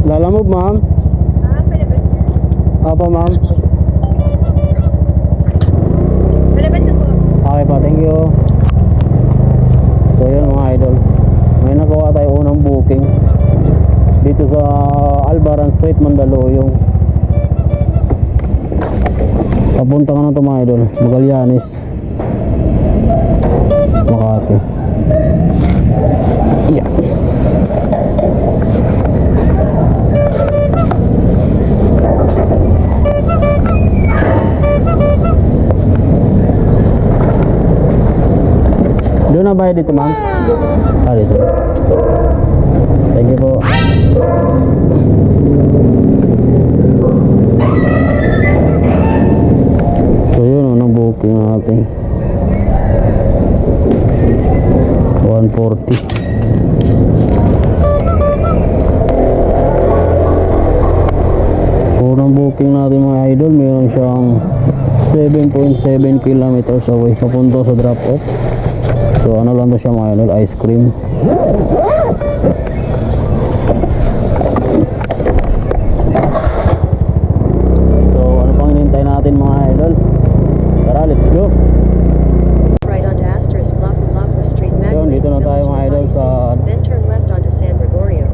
Lalamove, ma'am. Pwede ba? Apa, ma'am. Pwede ba ito po? Okay pa, thank you. So yun mga idol, may nagawa tayo unang booking dito sa Albaran Street, Mandaluyong. Papunta ka na ito mga idol, Magallanes, Makati. Yeah. Doon na ba dito, ma'am? Ah, dito. Thank you po. So yun, unang booking natin. 140. Unang booking natin mga idol, mayroon siyang 7.7 kilometers away papunta sa drop off. So ano lang to siya mga idol, ice cream. So ano pang hinihintay natin mga idol? Tara, let's go. Right onto Asterisk Lacua Street. Yun, dito na tayo mga idol sa Then turn left onto San Gregorio.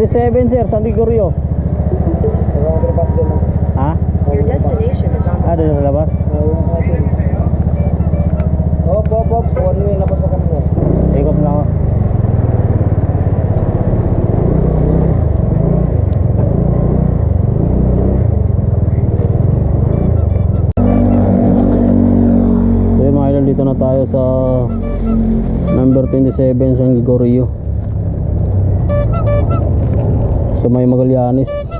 Sir, San Gregorio. Ha? Your destination is on the Doon sa labas? Op, one way, labas pa kami. Ikot na ako. So yun mga idol, dito na tayo sa number 27 San Gregorio sa may Magallanes.